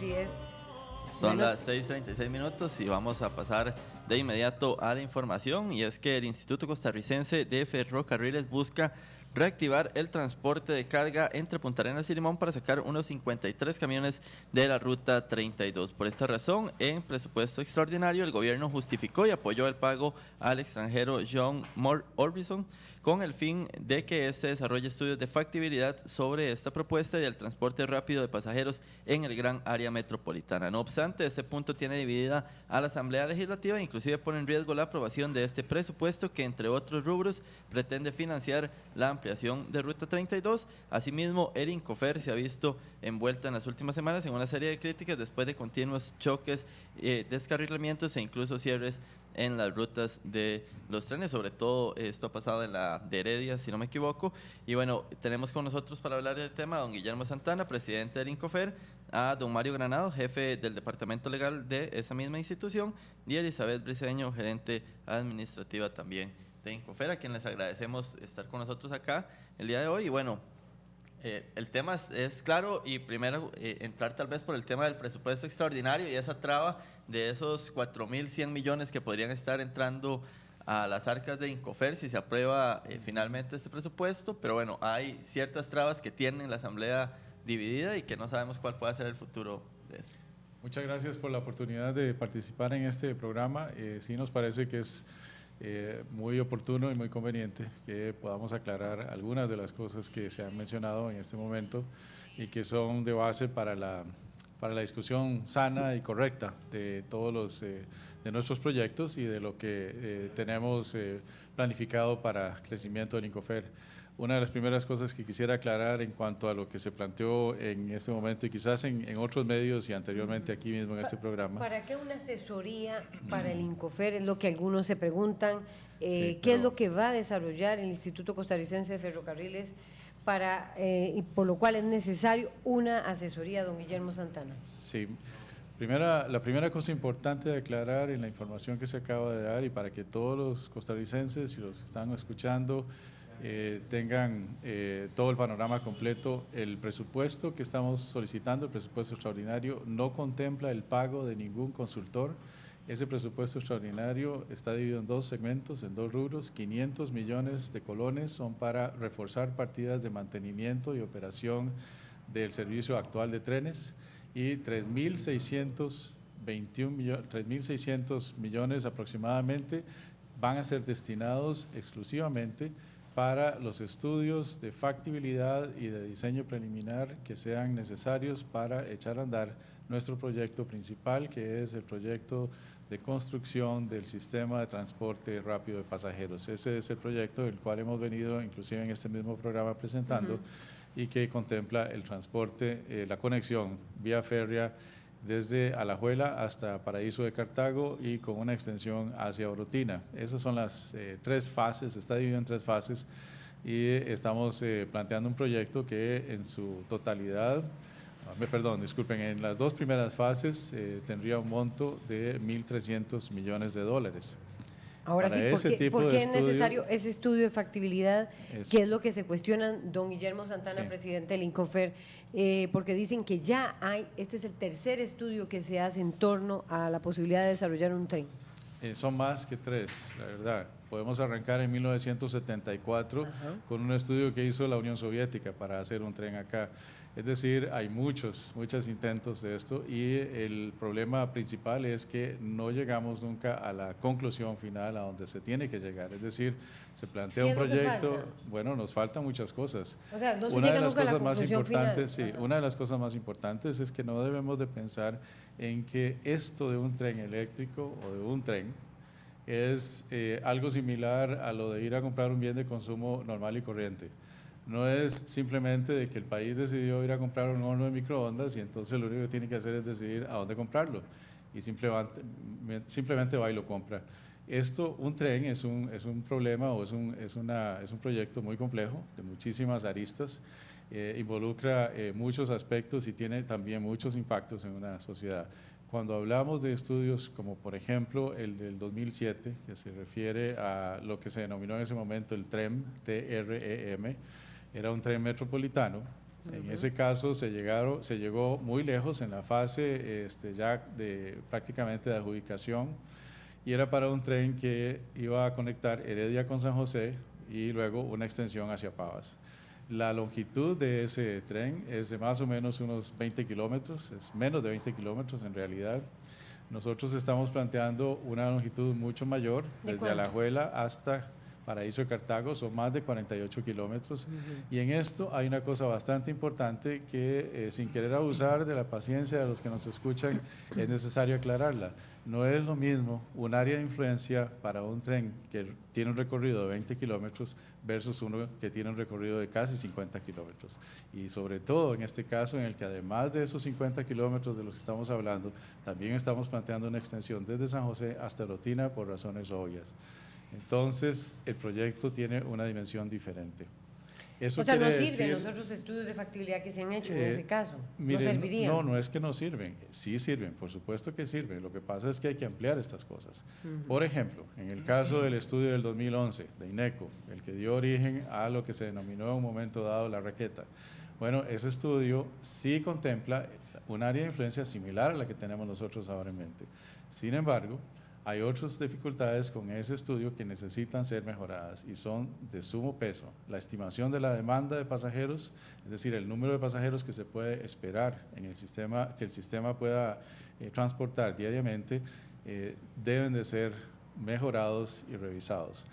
Así es. Son Bueno, las 6:36 minutos y vamos a pasar de inmediato a la información, y es que el Instituto Costarricense de Ferrocarriles busca reactivar el transporte de carga entre Punta Arenas y Limón para sacar unos 53 camiones de la ruta 32. Por esta razón, en presupuesto extraordinario, el gobierno justificó y apoyó el pago al extranjero John Orbison con el fin de que este desarrolle estudios de factibilidad sobre esta propuesta y del transporte rápido de pasajeros en el gran área metropolitana. No obstante, este punto tiene dividida a la Asamblea Legislativa e inclusive pone en riesgo la aprobación de este presupuesto que, entre otros rubros, pretende financiar la ampliación de Ruta 32. Asimismo, el Incofer se ha visto envuelta en las últimas semanas en una serie de críticas después de continuos choques, descarrilamientos e incluso cierres en las rutas de los trenes. Sobre todo esto ha pasado en la de Heredia, si no me equivoco. Y bueno, tenemos con nosotros para hablar del tema a don Guillermo Santana, presidente del Incofer, a don Mario Granado, jefe del departamento legal de esa misma institución, y Elizabeth Briceño, gerente administrativa también de Incofer, a quien les agradecemos estar con nosotros acá el día de hoy. Y bueno, el tema es claro, y primero entrar tal vez por el tema del presupuesto extraordinario y esa traba de esos 4.100 millones que podrían estar entrando a las arcas de Incofer si se aprueba finalmente este presupuesto. Pero bueno, hay ciertas trabas que tiene la Asamblea dividida y que no sabemos cuál puede ser el futuro de eso. Muchas gracias por la oportunidad de participar en este programa. Sí nos parece que es muy oportuno y muy conveniente que podamos aclarar algunas de las cosas que se han mencionado en este momento y que son de base para la discusión sana y correcta de todos de nuestros proyectos y de lo que tenemos planificado para crecimiento del Incofer. Una de las primeras cosas que quisiera aclarar en cuanto a lo que se planteó en este momento y quizás en otros medios y anteriormente aquí mismo en este programa. ¿Para qué una asesoría para el Incofer? Es lo que algunos se preguntan. Sí, ¿Qué es lo que va a desarrollar el Instituto Costarricense de Ferrocarriles y por lo cual es necesario una asesoría, don Guillermo Santana? Sí. La primera cosa importante de aclarar en la información que se acaba de dar, y para que todos los costarricenses y los que están escuchando tengan todo el panorama completo, el presupuesto que estamos solicitando, el presupuesto extraordinario, no contempla el pago de ningún consultor. Ese presupuesto extraordinario está dividido en dos segmentos, en dos rubros. 500 millones de colones son para reforzar partidas de mantenimiento y operación del servicio actual de trenes, y 3.600 millones aproximadamente van a ser destinados exclusivamente para los estudios de factibilidad y de diseño preliminar que sean necesarios para echar a andar nuestro proyecto principal, que es el proyecto de construcción del sistema de transporte rápido de pasajeros. Ese es el proyecto del cual hemos venido inclusive en este mismo programa presentando, y que contempla el transporte, la conexión vía férrea desde Alajuela hasta Paraíso de Cartago y con una extensión hacia Orotina. Esas son las tres fases, está dividido en tres fases, y estamos planteando un proyecto que en su totalidad, disculpen, en las dos primeras fases tendría un monto de 1.300 millones de dólares. Ahora Para sí, ¿por qué es necesario ese estudio de factibilidad? ¿Qué es lo que se cuestionan, don Guillermo Santana, presidente del Incofer? Porque dicen que ya este es el tercer estudio que se hace en torno a la posibilidad de desarrollar un tren. Son más que tres, la verdad. Podemos arrancar en 1974 con un estudio que hizo la Unión Soviética para hacer un tren acá. Es decir, hay muchos intentos de esto, y el problema principal es que no llegamos nunca a la conclusión final a donde se tiene que llegar. Es decir, se plantea un proyecto, bueno, nos faltan muchas cosas. O sea, no se una llega de las nunca a la cosas más conclusión importantes, final. sí, una de las cosas más importantes es que no debemos de pensar en que esto de un tren eléctrico o de un tren es algo similar a lo de ir a comprar un bien de consumo normal y corriente. No es simplemente de que el país decidió ir a comprar un horno de microondas y entonces lo único que tiene que hacer es decidir a dónde comprarlo, y simplemente va y lo compra. Un tren es un problema, o es un proyecto muy complejo, de muchísimas aristas, involucra muchos aspectos y tiene también muchos impactos en una sociedad. Cuando hablamos de estudios como por ejemplo el del 2007, que se refiere a lo que se denominó en ese momento el TREM, TREM, era un tren metropolitano En ese caso se llegó muy lejos en la fase ya de prácticamente de adjudicación, y era para un tren que iba a conectar Heredia con San José y luego una extensión hacia Pavas. La longitud de ese tren es de más o menos unos 20 kilómetros, es menos de 20 kilómetros en realidad. Nosotros estamos planteando una longitud mucho mayor, desde Alajuela hasta Paraíso de Cartago, son más de 48 kilómetros. Y en esto hay una cosa bastante importante que, sin querer abusar de la paciencia de los que nos escuchan, es necesario aclararla. No es lo mismo un área de influencia para un tren que tiene un recorrido de 20 kilómetros versus uno que tiene un recorrido de casi 50 kilómetros. Y sobre todo en este caso, en el que además de esos 50 kilómetros de los que estamos hablando, también estamos planteando una extensión desde San José hasta Rotina por razones obvias. Entonces, el proyecto tiene una dimensión diferente. Eso o sea, no sirven los otros estudios de factibilidad que se han hecho en ese caso. Miren, ¿no servirían? No es que no sirven. Sí sirven, por supuesto que sirven. Lo que pasa es que hay que ampliar estas cosas. Por ejemplo, en el caso del estudio del 2011 de INECO, el que dio origen a lo que se denominó en un momento dado la raqueta. Bueno, ese estudio sí contempla un área de influencia similar a la que tenemos nosotros ahora en mente. Sin embargo, hay otras dificultades con ese estudio que necesitan ser mejoradas y son de sumo peso. La estimación de la demanda de pasajeros, es decir, el número de pasajeros que se puede esperar en el sistema, que el sistema pueda transportar diariamente, deben de ser mejorados y revisados.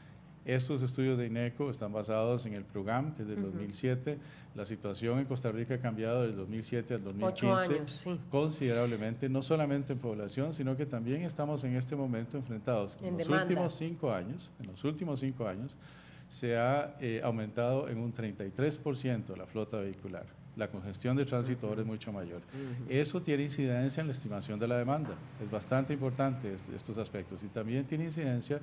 Estos estudios de INECO están basados en el PROGAM, que es del 2007. La situación en Costa Rica ha cambiado del 2007 al 2015 8 años, sí. Considerablemente, no solamente en población, sino que también estamos en este momento enfrentados. En los últimos 5 años, se ha aumentado en un 33% la flota vehicular. La congestión de tránsito ahora es mucho mayor. Eso tiene incidencia en la estimación de la demanda. Es bastante importante estos aspectos. Y también tiene incidencia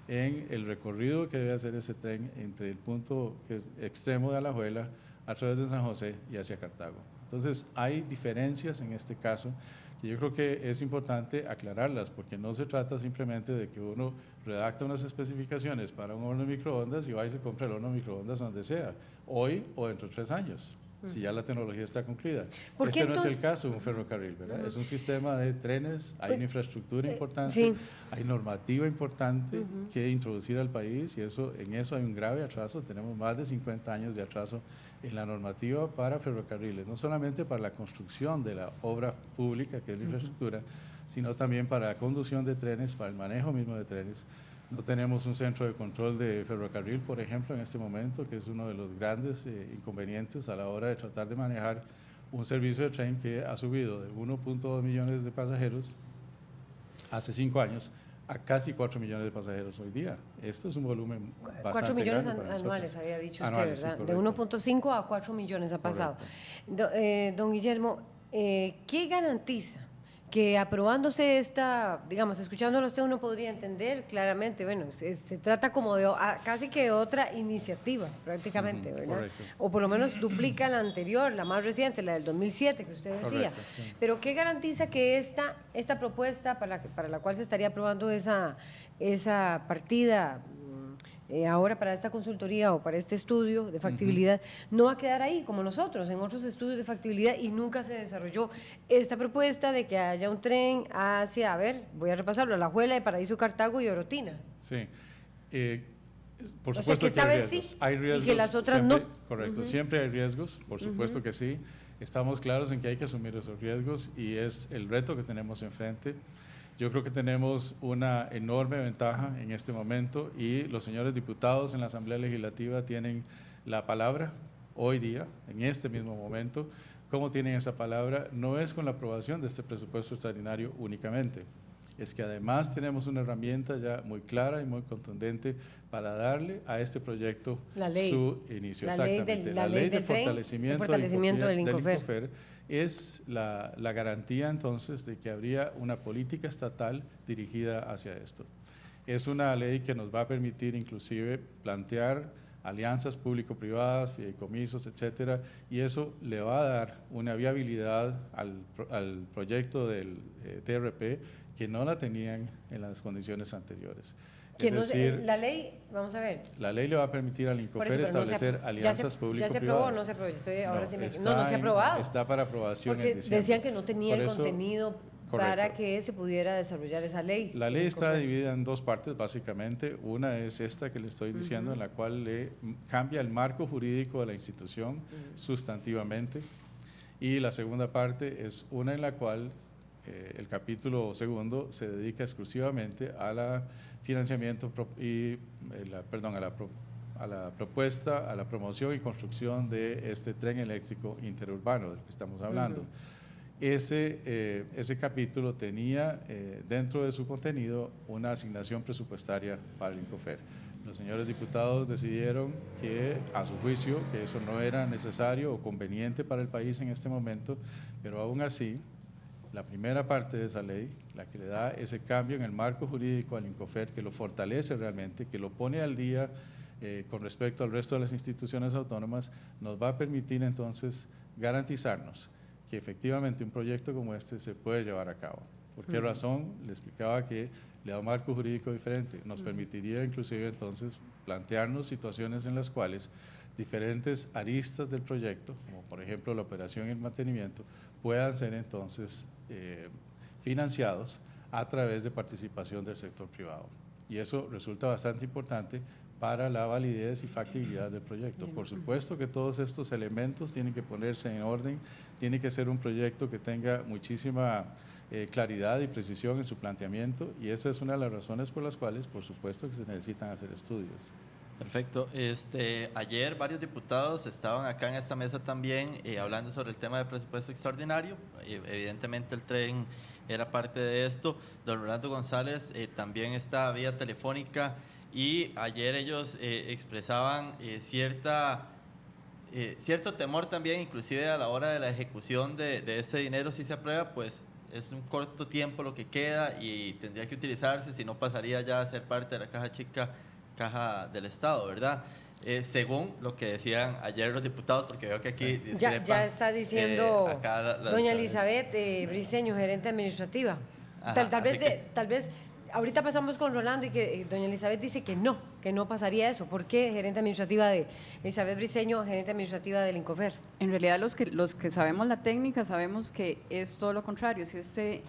en el recorrido que debe hacer ese tren entre el punto extremo de Alajuela a través de San José y hacia Cartago. Entonces, hay diferencias en este caso que yo creo que es importante aclararlas, porque no se trata simplemente de que uno redacta unas especificaciones para un horno de microondas y va y se compra el horno de microondas donde sea, hoy o dentro de 3 años. Si ya la tecnología está concluida. Este no es el caso de un ferrocarril, ¿verdad? Es un sistema de trenes, hay una infraestructura importante, hay normativa importante que introducir al país, y en eso hay un grave atraso. Tenemos más de 50 años de atraso en la normativa para ferrocarriles, no solamente para la construcción de la obra pública, que es la infraestructura, sino también para la conducción de trenes, para el manejo mismo de trenes. No tenemos un centro de control de ferrocarril, por ejemplo, en este momento, que es uno de los grandes inconvenientes a la hora de tratar de manejar un servicio de tren que ha subido de 1.2 millones de pasajeros hace 5 años a casi 4 millones de pasajeros hoy día. Esto es un volumen bastante 4 millones grande para anuales, nosotros. había dicho usted, ¿verdad? Sí, de 1.5 a 4 millones ha pasado. Don Guillermo, ¿qué garantiza que aprobándose esta, digamos, escuchándolo usted uno podría entender claramente, bueno, se trata como de casi que otra iniciativa prácticamente, ¿verdad? Correcto. O por lo menos duplica la anterior, la más reciente, la del 2007 que usted decía. Correcto, sí. Pero ¿qué garantiza que esta propuesta para la cual se estaría aprobando esa partida ahora para esta consultoría o para este estudio de factibilidad, no va a quedar ahí como nosotros en otros estudios de factibilidad y nunca se desarrolló esta propuesta de que haya un tren hacia, voy a repasarlo, Alajuela, de Paraíso, Cartago y Orotina? Sí. Por O supuesto sea, que esta vez riesgos. sí, Hay riesgos, y que las otras siempre, no. Correcto, siempre hay riesgos, por supuesto que sí. Estamos claros en que hay que asumir esos riesgos y es el reto que tenemos enfrente. Yo creo que tenemos una enorme ventaja en este momento y los señores diputados en la Asamblea Legislativa tienen la palabra hoy día, en este mismo momento. ¿Cómo tienen esa palabra? No es con la aprobación de este presupuesto extraordinario únicamente, es que además tenemos una herramienta ya muy clara y muy contundente para darle a este proyecto su inicio. La ley de fortalecimiento del INCOFER es la garantía entonces de que habría una política estatal dirigida hacia esto. Es una ley que nos va a permitir inclusive plantear alianzas público-privadas, fideicomisos, etcétera, y eso le va a dar una viabilidad al proyecto del TRP que no la tenían en las condiciones anteriores. Que no decir, la ley, vamos a ver. La ley le va a permitir al Incofer establecer alianzas público-privadas. ¿Ya se aprobó o no se aprobó? No se ha aprobado. Está para aprobación porque en diciembre. Decían que no tenía el contenido para que se pudiera desarrollar esa ley. La ley está dividida en dos partes, básicamente. Una es esta que le estoy diciendo, en la cual le cambia el marco jurídico de la institución sustantivamente. Y la segunda parte es una en la cual el capítulo segundo se dedica exclusivamente a la financiamiento y a la propuesta, a la promoción y construcción de este tren eléctrico interurbano del que estamos hablando. Ese capítulo tenía dentro de su contenido una asignación presupuestaria para el Incofer. Los señores diputados decidieron que, a su juicio, que eso no era necesario o conveniente para el país en este momento, pero aún así, la primera parte de esa ley, la que le da ese cambio en el marco jurídico al Incofer, que lo fortalece realmente, que lo pone al día con respecto al resto de las instituciones autónomas, nos va a permitir entonces garantizarnos que efectivamente un proyecto como este se puede llevar a cabo. ¿Por qué razón? Le explicaba que le da un marco jurídico diferente. Nos permitiría inclusive entonces plantearnos situaciones en las cuales diferentes aristas del proyecto, como por ejemplo la operación y el mantenimiento, puedan ser entonces financiados a través de participación del sector privado. Y eso resulta bastante importante para la validez y factibilidad del proyecto. Por supuesto que todos estos elementos tienen que ponerse en orden, tiene que ser un proyecto que tenga muchísima claridad y precisión en su planteamiento, y esa es una de las razones por las cuales, por supuesto, que se necesitan hacer estudios. Perfecto. Ayer varios diputados estaban acá en esta mesa también hablando sobre el tema del presupuesto extraordinario. Evidentemente el tren era parte de esto. Don Rolando González también está vía telefónica, y ayer ellos expresaban cierto temor también, inclusive a la hora de la ejecución de este dinero. Si se aprueba, pues es un corto tiempo lo que queda y tendría que utilizarse, si no pasaría ya a ser parte de la caja chica, caja del Estado, ¿verdad? Según lo que decían ayer los diputados, porque veo que aquí ya está diciendo doña Elizabeth Briceño, gerente administrativa. Ajá, tal vez ahorita pasamos con Rolando y que doña Elizabeth dice que no pasaría eso. ¿Por qué gerente administrativa de Elizabeth Briceño, gerente administrativa del Incofer? En realidad los que sabemos la técnica sabemos que es todo lo contrario. Si este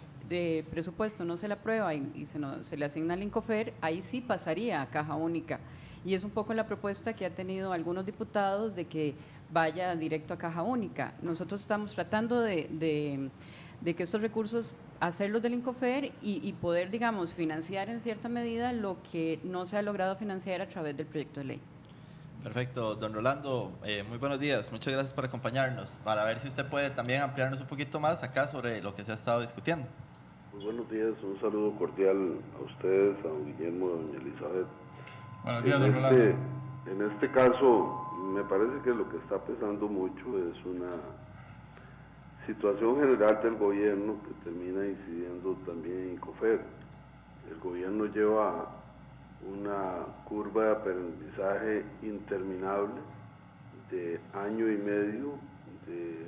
presupuesto no se le aprueba y se le asigna al Incofer, ahí sí pasaría a caja única. Y es un poco la propuesta que ha tenido algunos diputados de que vaya directo a caja única. Nosotros estamos tratando de que estos recursos hacerlos del Incofer y poder, digamos, financiar en cierta medida lo que no se ha logrado financiar a través del proyecto de ley. Perfecto. Don Rolando, muy buenos días. Muchas gracias por acompañarnos, para ver si usted puede también ampliarnos un poquito más acá sobre lo que se ha estado discutiendo. Muy buenos días, un saludo cordial a ustedes, a don Guillermo, a doña Elizabeth. Buenos días, don Rolando. En este caso, me parece que lo que está pesando mucho es una situación general del gobierno que termina incidiendo también en Incofer. El gobierno lleva una curva de aprendizaje interminable de año y medio de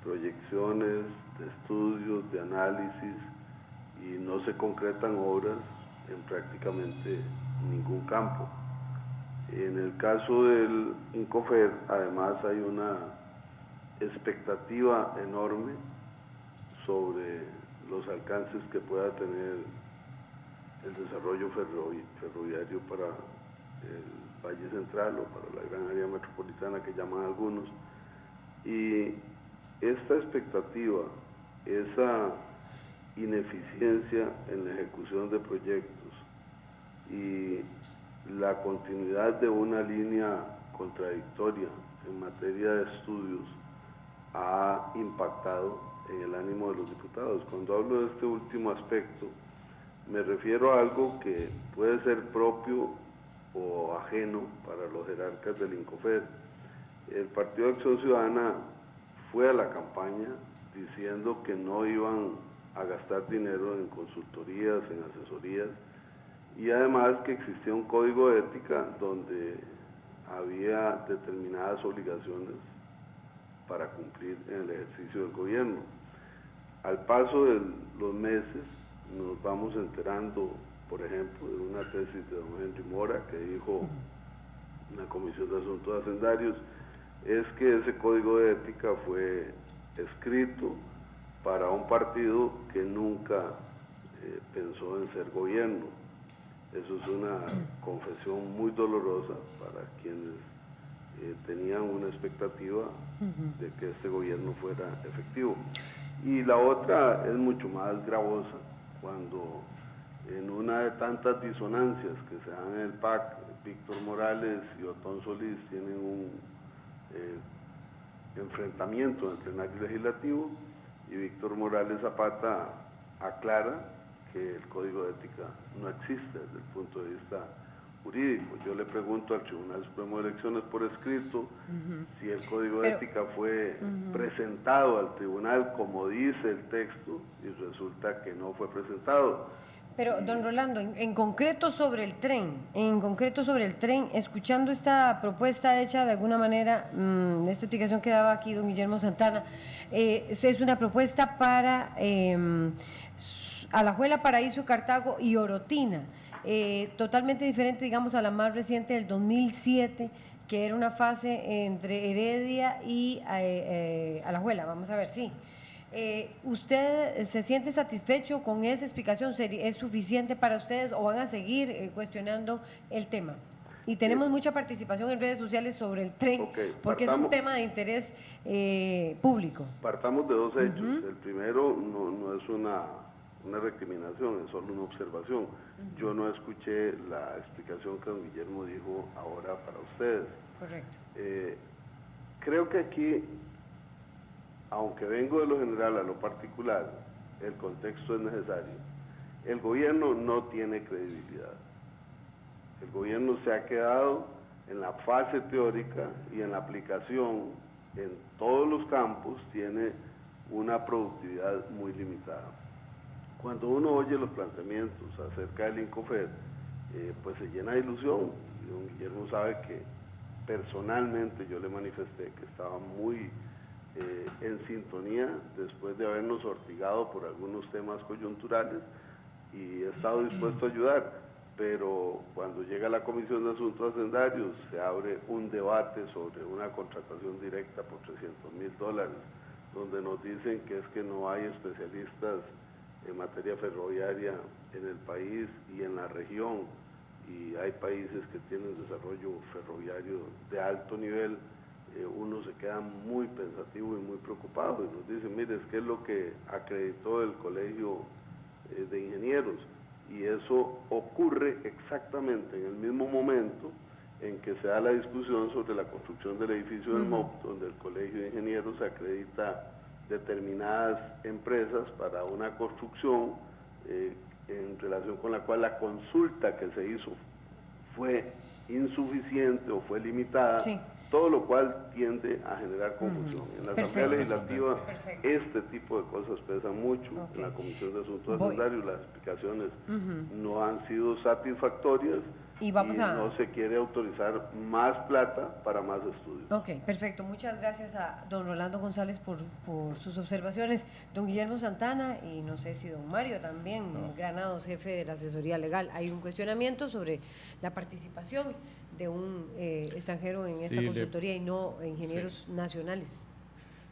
proyecciones, de estudios, de análisis, y no se concretan obras en prácticamente ningún campo. En el caso del Incofer, además, hay una expectativa enorme sobre los alcances que pueda tener el desarrollo ferroviario para el Valle Central o para la gran área metropolitana que llaman algunos. Y esta expectativa, esa ineficiencia en la ejecución de proyectos y la continuidad de una línea contradictoria en materia de estudios ha impactado en el ánimo de los diputados. Cuando hablo de este último aspecto, me refiero a algo que puede ser propio o ajeno para los jerarcas del Incofer. El Partido de Acción Ciudadana fue a la campaña diciendo que no iban a gastar dinero en consultorías, en asesorías, y además que existía un código de ética donde había determinadas obligaciones para cumplir en el ejercicio del gobierno. Al paso de los meses nos vamos enterando por ejemplo, de una tesis de don Henry Mora que dijo una comisión de asuntos hacendarios, es que ese código de ética fue escrito para un partido que nunca pensó en ser gobierno. Eso es una confesión muy dolorosa para quienes tenían una expectativa de que este gobierno fuera efectivo. Y la otra es mucho más gravosa, cuando en una de tantas disonancias que se dan en el PAC, Víctor Morales y Otón Solís tienen un enfrentamiento en el plenario legislativo y Víctor Morales Zapata aclara que el Código de Ética no existe desde el punto de vista jurídico. Yo le pregunto al Tribunal Supremo de Elecciones por escrito si el Código de Ética fue presentado al tribunal como dice el texto y resulta que no fue presentado. Pero, don Rolando, en concreto sobre el tren, escuchando esta propuesta hecha de alguna manera, esta explicación que daba aquí don Guillermo Santana, es una propuesta para Alajuela, Paraíso, Cartago y Orotina, totalmente diferente, digamos, a la más reciente del 2007, que era una fase entre Heredia y Alajuela. Vamos a ver, sí. ¿Usted se siente satisfecho con esa explicación? ¿Es suficiente para ustedes o van a seguir cuestionando el tema? Y tenemos mucha participación en redes sociales sobre el tren, porque es un tema de interés público. Partamos de dos hechos. El primero no es una recriminación, es solo una observación. Yo no escuché la explicación que don Guillermo dijo ahora para ustedes. Correcto. Creo que aquí, aunque vengo de lo general a lo particular, el contexto es necesario. El gobierno no tiene credibilidad. El gobierno se ha quedado en la fase teórica y en la aplicación en todos los campos tiene una productividad muy limitada. Cuando uno oye los planteamientos acerca del INCOFER, pues se llena de ilusión. Y don Guillermo sabe que personalmente yo le manifesté que estaba muy en sintonía después de habernos ortigado por algunos temas coyunturales y he estado dispuesto a ayudar, pero cuando llega la Comisión de Asuntos Hacendarios se abre un debate sobre una contratación directa por $300,000, donde nos dicen que es que no hay especialistas en materia ferroviaria en el país y en la región, y hay países que tienen desarrollo ferroviario de alto nivel. Uno se queda muy pensativo y muy preocupado y nos dice, mire, es que es lo que acreditó el Colegio de Ingenieros, y eso ocurre exactamente en el mismo momento en que se da la discusión sobre la construcción del edificio del MOP, donde el Colegio de Ingenieros acredita determinadas empresas para una construcción en relación con la cual la consulta que se hizo fue insuficiente o fue limitada. Sí. Todo lo cual tiende a generar confusión. En la Asamblea Legislativa este tipo de cosas pesan mucho. En la Comisión de Asuntos Hacendarios las explicaciones no han sido satisfactorias y no se quiere autorizar más plata para más estudios. Ok, perfecto. Muchas gracias a don Rolando González por sus observaciones. Don Guillermo Santana y no sé si don Mario también, Granados, jefe de la asesoría legal. Hay un cuestionamiento sobre la participación de un extranjero en esta consultoría y no ingenieros nacionales.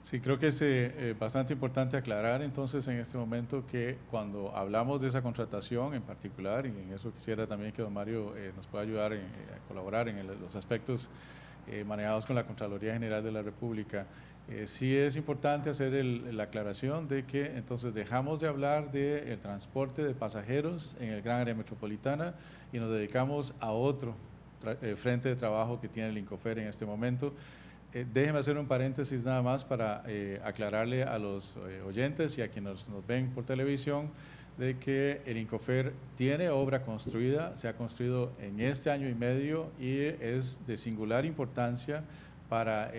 Sí, creo que es bastante importante aclarar entonces en este momento que cuando hablamos de esa contratación en particular, y en eso quisiera también que don Mario nos pueda ayudar a colaborar en los aspectos manejados con la Contraloría General de la República, sí es importante hacer la aclaración de que entonces dejamos de hablar del transporte de pasajeros en el gran área metropolitana y nos dedicamos a otro frente de trabajo que tiene el INCOFER en este momento. Déjenme hacer un paréntesis nada más para aclararle a los oyentes y a quienes nos ven por televisión de que el INCOFER tiene obra construida, se ha construido en este año y medio y es de singular importancia para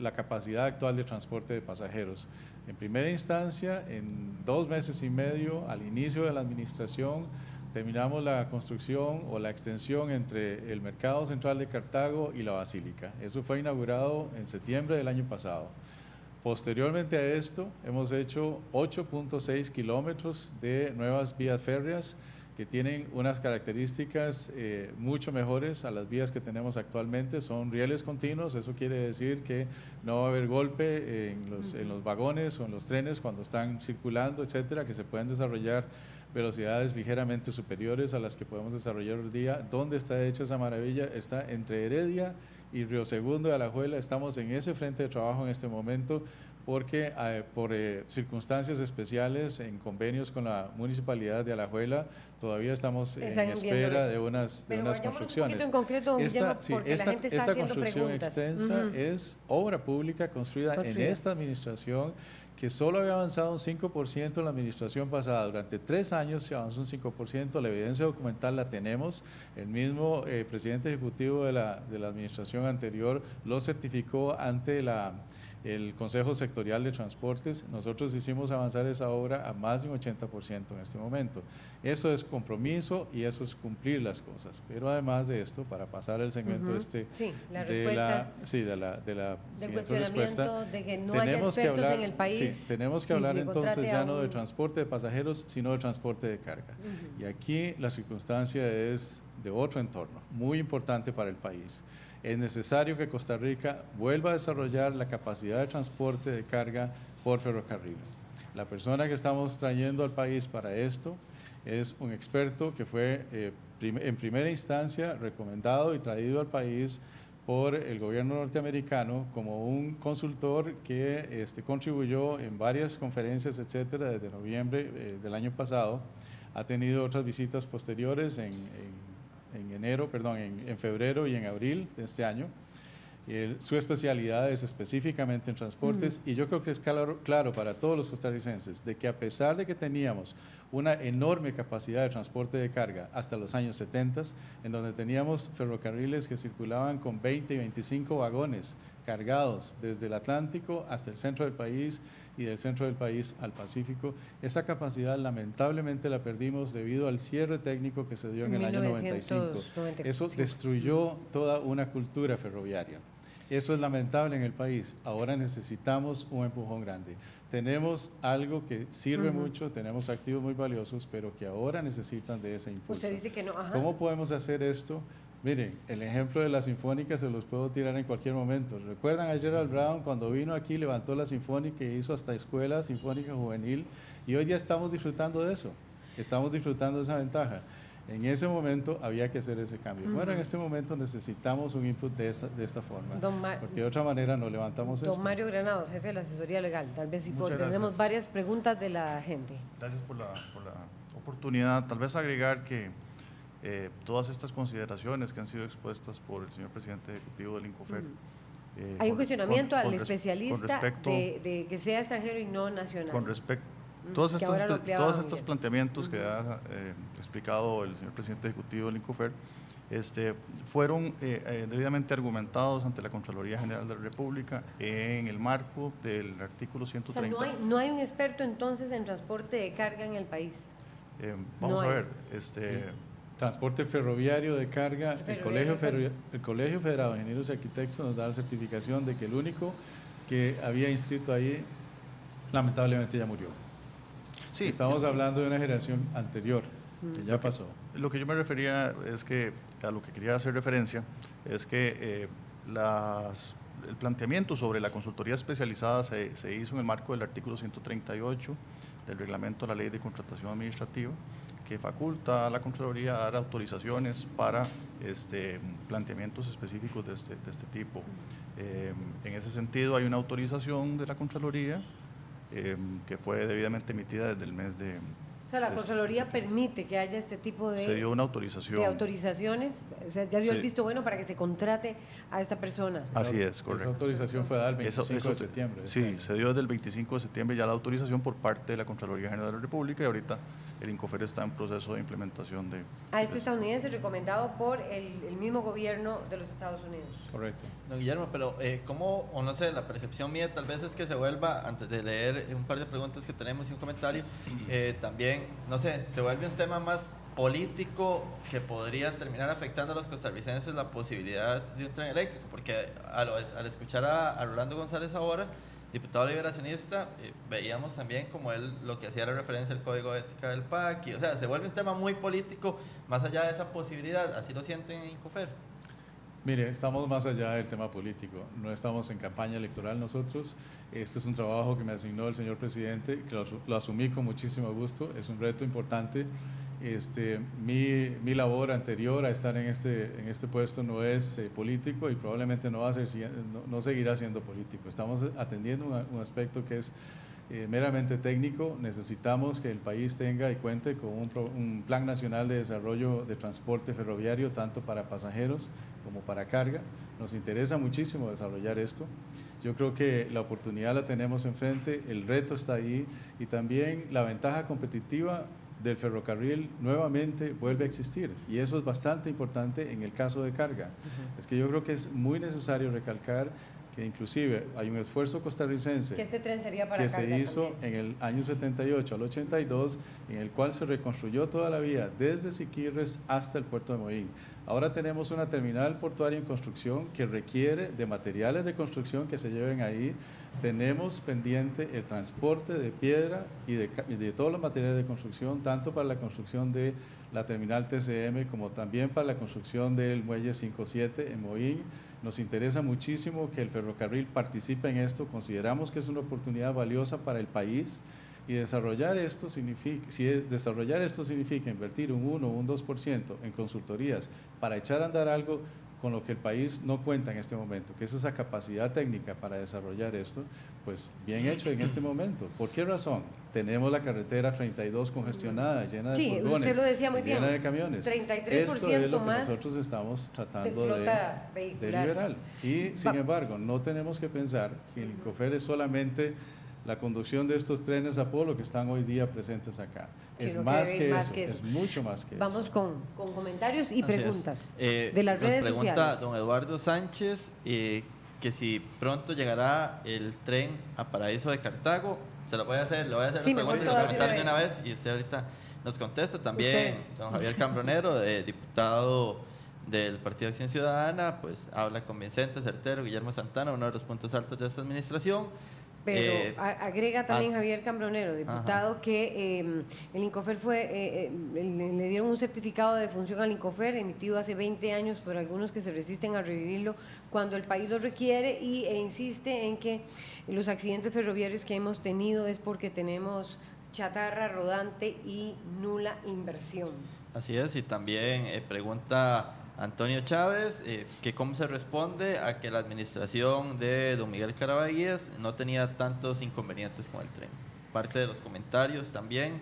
la capacidad actual de transporte de pasajeros. En primera instancia, en 2 meses y medio, al inicio de la administración, terminamos la construcción o la extensión entre el Mercado Central de Cartago y la Basílica. Eso fue inaugurado en septiembre del año pasado. Posteriormente a esto, hemos hecho 8.6 kilómetros de nuevas vías férreas que tienen unas características mucho mejores a las vías que tenemos actualmente. Son rieles continuos, eso quiere decir que no va a haber golpe en los vagones o en los trenes cuando están circulando, etcétera, que se pueden desarrollar velocidades ligeramente superiores a las que podemos desarrollar hoy día. ¿Dónde está hecha esa maravilla? Está entre Heredia y Río Segundo de Alajuela. Estamos en ese frente de trabajo en este momento porque por circunstancias especiales en convenios con la Municipalidad de Alajuela todavía estamos en espera de unas construcciones. Un poquito en concreto, esta construcción extensa es obra pública construida en esta administración, que solo había avanzado un 5% en la administración pasada. Durante 3 años se avanzó un 5%, la evidencia documental la tenemos. El mismo presidente ejecutivo de la administración anterior lo certificó ante el Consejo Sectorial de Transportes. Nosotros hicimos avanzar esa obra a más de un 80% en este momento. Eso es compromiso y eso es cumplir las cosas. Pero además de esto, para pasar al segmento de la siguiente respuesta, de que no haya expertos en el país. Sí, tenemos que hablar entonces ya no de transporte de pasajeros, sino de transporte de carga. Y aquí la circunstancia es de otro entorno, muy importante para el país. Es necesario que Costa Rica vuelva a desarrollar la capacidad de transporte de carga por ferrocarril. La persona que estamos trayendo al país para esto es un experto que fue en primera instancia recomendado y traído al país por el gobierno norteamericano como un consultor que contribuyó en varias conferencias, etcétera, desde noviembre del año pasado. Ha tenido otras visitas posteriores en febrero y en abril de este año. Su especialidad es específicamente en transportes y yo creo que es claro para todos los costarricenses de que a pesar de que teníamos una enorme capacidad de transporte de carga hasta los años 70, en donde teníamos ferrocarriles que circulaban con 20 y 25 vagones cargados desde el Atlántico hasta el centro del país y del centro del país al Pacífico, esa capacidad lamentablemente la perdimos debido al cierre técnico que se dio en el año 95. Eso destruyó toda una cultura ferroviaria. Eso es lamentable en el país. Ahora necesitamos un empujón grande. Tenemos algo que sirve mucho, tenemos activos muy valiosos, pero que ahora necesitan de ese impulso. Usted dice que no. Ajá. ¿Cómo podemos hacer esto? Miren, el ejemplo de la Sinfónica se los puedo tirar en cualquier momento. ¿Recuerdan a Gerald Brown cuando vino aquí, levantó la Sinfónica e hizo hasta escuela sinfónica juvenil? Y hoy ya estamos disfrutando de eso, estamos disfrutando de esa ventaja. En ese momento había que hacer ese cambio. Bueno, en este momento necesitamos un input de esta forma, porque de otra manera no levantamos esto. Don Mario Granados, jefe de la asesoría legal, tal vez sí tenemos varias preguntas de la gente. Gracias por la oportunidad. Tal vez agregar que todas estas consideraciones que han sido expuestas por el señor presidente ejecutivo del INCOFER. Hay un cuestionamiento al especialista de que sea extranjero y no nacional. Con respecto todos estos planteamientos que ha explicado el señor presidente ejecutivo del INCOFER fueron debidamente argumentados ante la Contraloría General de la República en el marco del artículo 130. O sea, no hay un experto entonces en transporte de carga en el país. Vamos a ver. Transporte ferroviario de carga, el Colegio Federado de Ingenieros y Arquitectos nos da la certificación de que el único que había inscrito ahí lamentablemente ya murió. Sí, estamos hablando de una generación anterior que ya pasó. Lo que yo me refería es que, a lo que quería hacer referencia, es que el planteamiento sobre la consultoría especializada se hizo en el marco del artículo 138 del reglamento de la Ley de Contratación Administrativa, que faculta a la Contraloría a dar autorizaciones para planteamientos específicos de este tipo. En ese sentido, hay una autorización de la Contraloría que fue debidamente emitida desde el mes de... O sea, la Contraloría permite que haya este tipo de... Se dio una autorización. De autorizaciones, o sea, ya dio el visto bueno para que se contrate a esta persona. Así es, correcto. Esa autorización fue dada el 25 de septiembre. Sí, se dio desde el 25 de septiembre ya la autorización por parte de la Contraloría General de la República y ahorita el INCOFER está en proceso de implementación de... A este estadounidense recomendado por el mismo gobierno de los Estados Unidos. Correcto. Don Guillermo, pero ¿cómo, o no sé, la percepción mía tal vez es que se vuelva, antes de leer un par de preguntas que tenemos y un comentario, también, no sé, se vuelve un tema más político que podría terminar afectando a los costarricenses la posibilidad de un tren eléctrico, porque al escuchar a Rolando González ahora, diputado liberacionista, veíamos también como él lo que hacía era referencia al código de ética del PAC, o sea, se vuelve un tema muy político, más allá de esa posibilidad. ¿Así lo sienten en Incofer? Mire, estamos más allá del tema político, no estamos en campaña electoral nosotros. Este es un trabajo que me asignó el señor presidente, que lo asumí con muchísimo gusto, es un reto importante. Mi labor anterior a estar en este puesto no es político y probablemente no seguirá siendo político. Estamos atendiendo un aspecto que es meramente técnico. Necesitamos que el país tenga y cuente con un plan nacional de desarrollo de transporte ferroviario, tanto para pasajeros como para carga. Nos interesa muchísimo desarrollar esto. Yo creo que la oportunidad la tenemos enfrente, el reto está ahí y también la ventaja competitiva del ferrocarril nuevamente vuelve a existir, y eso es bastante importante en el caso de carga. Es que yo creo que es muy necesario recalcar que inclusive hay un esfuerzo costarricense que este tren sería para que carga se hizo también. en el año 78 al 82, en el cual se reconstruyó toda la vía desde Siquirres hasta el puerto de Moín. Ahora tenemos una terminal portuaria en construcción que requiere de materiales de construcción que se lleven ahí. Tenemos pendiente el transporte de piedra y de todos los materiales de construcción, tanto para la construcción de la terminal TCM como también para la construcción del muelle 57 en Moín. Nos interesa muchísimo que el ferrocarril participe en esto, consideramos que es una oportunidad valiosa para el país, y desarrollar esto significa invertir un 1 o un 2% en consultorías para echar a andar algo con lo que el país no cuenta en este momento, que es esa capacidad técnica para desarrollar esto, pues bien hecho en este momento. ¿Por qué razón? Tenemos la carretera 32 congestionada, llena de furgones, usted lo decía muy llena bien, de camiones. 33% Esto es lo que más nosotros estamos tratando de flota vehicular. liberar. Y sin embargo, no tenemos que pensar que el Incofer es solamente la conducción de estos trenes Apolo que están hoy día presentes acá. Es más que eso, es mucho más que eso. Vamos con comentarios y preguntas de las nos redes pregunta sociales. Don Eduardo Sánchez que si pronto llegará el tren a Paraíso de Cartago. Se lo voy a hacer, Sí, la mejor pregunta todas de una vez y usted ahorita nos contesta. También Ustedes. don Javier Cambronero, diputado del Partido de Acción Ciudadana, pues habla convincente, certero. Guillermo Santana, uno de los puntos altos de esta administración. Pero agrega también Javier Cambronero, diputado, que el Incofer le dieron un certificado de defunción al Incofer emitido hace 20 años por algunos que se resisten a revivirlo cuando el país lo requiere, e insiste en que los accidentes ferroviarios que hemos tenido es porque tenemos chatarra rodante y nula inversión. Así es, y también pregunta Antonio Chávez, que cómo se responde a que la administración de don Miguel Caraballas no tenía tantos inconvenientes con el tren. Parte de los comentarios también,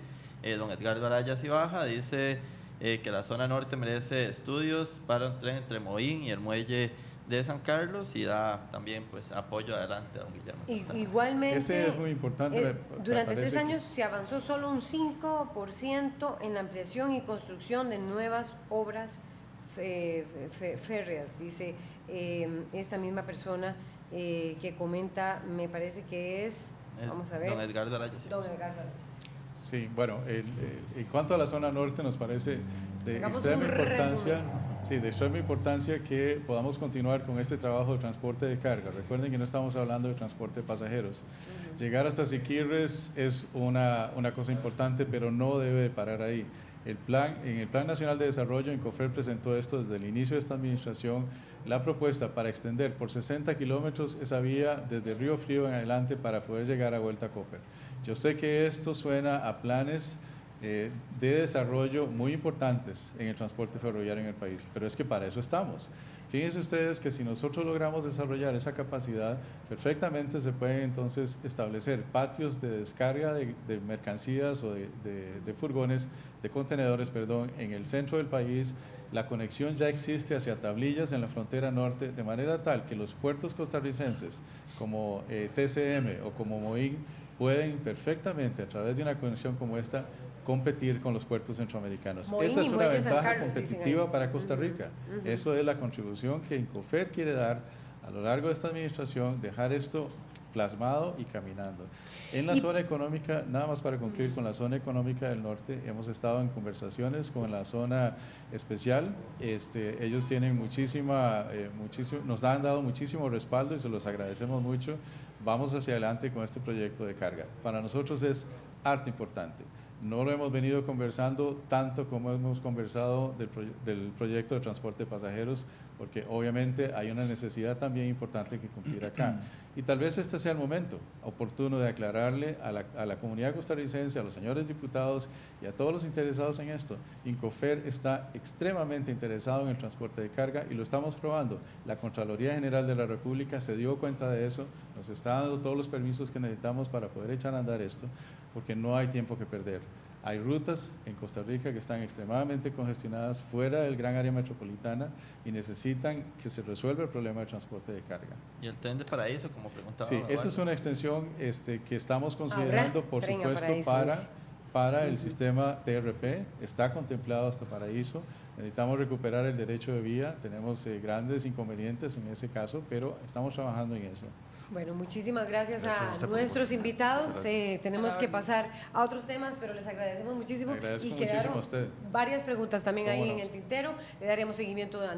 don Edgardo Araya Cibaja dice que la zona norte merece estudios para un tren entre Moín y el muelle de San Carlos, y da también pues apoyo adelante a don Guillermo Santana. Igualmente, ese es muy importante. durante 3 años se avanzó solo un 5% en la ampliación y construcción de nuevas obras férreas, dice esta misma persona que comenta, me parece que es vamos a ver, don Edgardo Araya. Don Edgardo Araya. Sí, bueno, en cuanto a la zona norte nos parece de extrema importancia que podamos continuar con este trabajo de transporte de carga. Recuerden que no estamos hablando de transporte de pasajeros. Llegar hasta Siquirres es una cosa importante, pero no debe parar ahí. En el Plan Nacional de Desarrollo, Incofer presentó esto desde el inicio de esta administración, la propuesta para extender por 60 kilómetros esa vía desde Río Frío en adelante para poder llegar a Vuelta a Copper. Yo sé que esto suena a planes de desarrollo muy importantes en el transporte ferroviario en el país, pero es que para eso estamos. Fíjense ustedes que si nosotros logramos desarrollar esa capacidad, perfectamente se pueden entonces establecer patios de descarga de mercancías o de furgones, de contenedores, perdón, en el centro del país. La conexión ya existe hacia Tablillas en la frontera norte, de manera tal que los puertos costarricenses como TCM o como Moín pueden perfectamente, a través de una conexión como esta, competir con los puertos centroamericanos. Moín Esa es una ventaja competitiva para Costa Rica. Eso es la contribución que Incofer quiere dar a lo largo de esta administración, dejar esto plasmado y caminando. En la zona económica, nada más para concluir con la zona económica del norte, hemos estado en conversaciones con la zona especial. Ellos tienen nos han dado muchísimo respaldo y se los agradecemos mucho. Vamos hacia adelante con este proyecto de carga. Para nosotros es harto importante. No lo hemos venido conversando tanto como hemos conversado del proyecto de transporte de pasajeros, porque obviamente hay una necesidad también importante que cumplir acá. Y tal vez este sea el momento oportuno de aclararle a la comunidad costarricense, a los señores diputados y a todos los interesados en esto. Incofer está extremadamente interesado en el transporte de carga y lo estamos probando. La Contraloría General de la República se dio cuenta de eso, nos está dando todos los permisos que necesitamos para poder echar a andar esto, porque no hay tiempo que perder. Hay rutas en Costa Rica que están extremadamente congestionadas fuera del gran área metropolitana y necesitan que se resuelva el problema del transporte de carga. ¿Y el tren de Paraíso, como preguntaba? Sí, esa es una extensión que estamos considerando, por supuesto, para el sistema TRP. Está contemplado hasta Paraíso. Necesitamos recuperar el derecho de vía. Tenemos grandes inconvenientes en ese caso, pero estamos trabajando en eso. Bueno, muchísimas gracias a nuestros invitados. Tenemos que pasar a otros temas, pero les agradecemos muchísimo. Agradezco y muchísimo quedaron a usted. varias preguntas también ahí en el tintero. Le daremos seguimiento